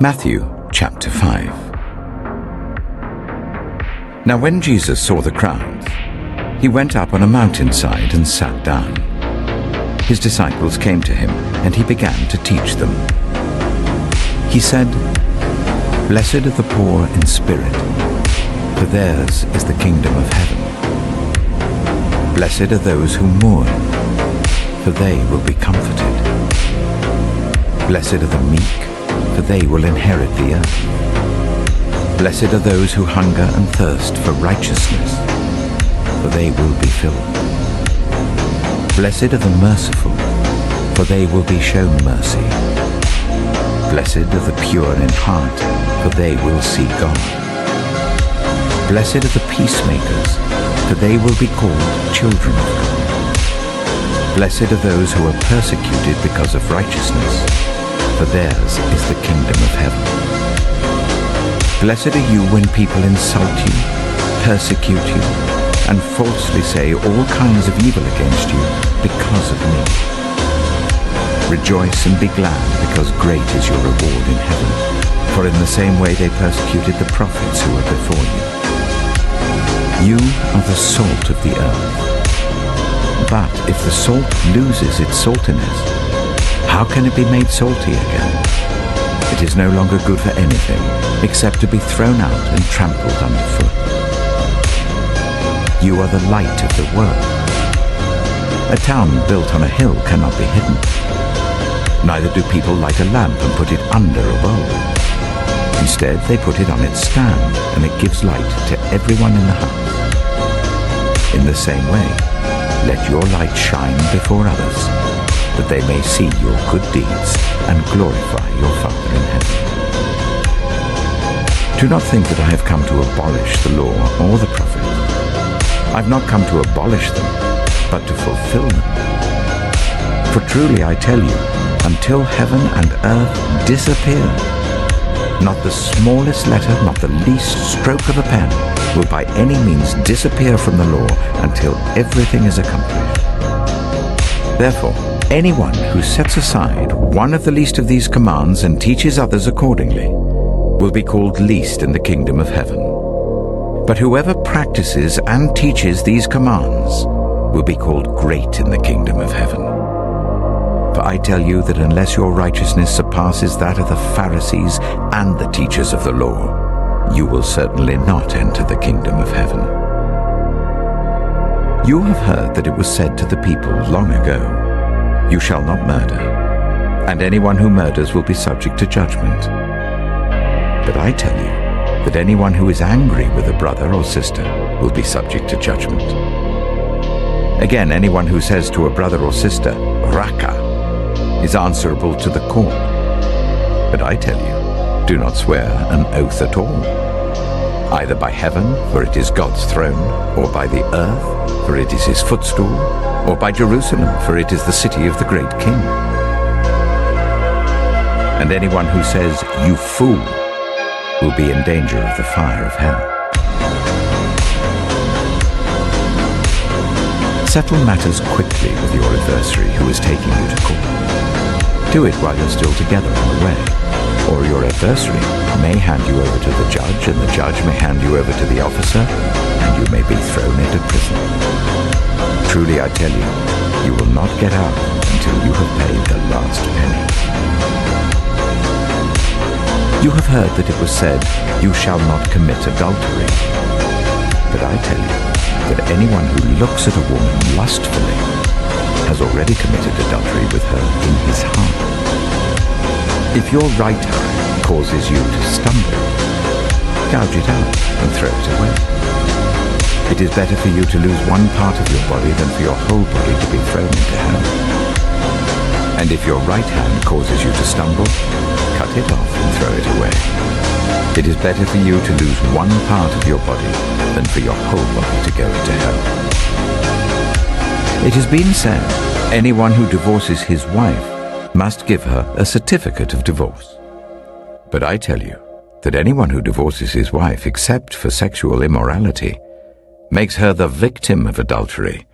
Matthew chapter 5. Now when Jesus saw the crowds, he went up on a mountainside and sat down. His disciples came to him, and he began to teach them. He said, "Blessed are the poor in spirit, for theirs is the kingdom of heaven. Blessed are those who mourn, for they will be comforted. Blessed are the meek, for they will inherit the earth. Blessed are those who hunger and thirst for righteousness, for they will be filled. Blessed are the merciful, for they will be shown mercy. Blessed are the pure in heart, for they will see God. Blessed are the peacemakers, for they will be called children of God. Blessed are those who are persecuted because of righteousness, for theirs is the kingdom of heaven. Blessed are you when people insult you, persecute you, and falsely say all kinds of evil against you because of me. Rejoice and be glad, because great is your reward in heaven, for in the same way they persecuted the prophets who were before you. You are the salt of the earth. But if the salt loses its saltiness, how can it be made salty again? It is no longer good for anything except to be thrown out and trampled underfoot. You are the light of the world. A town built on a hill cannot be hidden. Neither do people light a lamp and put it under a bowl. Instead, they put it on its stand, and it gives light to everyone in the house. In the same way, let your light shine before others, that they may see your good deeds and glorify your Father in heaven. Do not think that I have come to abolish the law or the prophets. I have not come to abolish them, but to fulfill them. For truly I tell you, until heaven and earth disappear, not the smallest letter, not the least stroke of a pen will by any means disappear from the law until everything is accomplished. Therefore, anyone who sets aside one of the least of these commands and teaches others accordingly will be called least in the kingdom of heaven. But whoever practices and teaches these commands will be called great in the kingdom of heaven. For I tell you that unless your righteousness surpasses that of the Pharisees and the teachers of the law, you will certainly not enter the kingdom of heaven. You have heard that it was said to the people long ago, "You shall not murder, and anyone who murders will be subject to judgment." But I tell you that anyone who is angry with a brother or sister will be subject to judgment. Again, anyone who says to a brother or sister, "Raka," is answerable to the court. But I tell you, do not swear an oath at all, either by heaven, for it is God's throne, or by the earth, for it is his footstool, or by Jerusalem, for it is the city of the great king. And anyone who says, "You fool," will be in danger of the fire of hell. Settle matters quickly with your adversary who is taking you to court. Do it while you're still together on the way, or your adversary may hand you over to the judge, and the judge may hand you over to the officer, and you may be thrown into prison. Truly I tell you, you will not get out until you have paid the last penny. You have heard that it was said, "You shall not commit adultery." But I tell you that anyone who looks at a woman lustfully has already committed adultery with her in his heart. If your right eye causes you to stumble, gouge it out and throw it away. It is better for you to lose one part of your body than for your whole body to be thrown into hell. And if your right hand causes you to stumble, cut it off and throw it away. It is better for you to lose one part of your body than for your whole body to go into hell. It has been said, anyone who divorces his wife must give her a certificate of divorce. But I tell you that anyone who divorces his wife except for sexual immorality makes her the victim of adultery,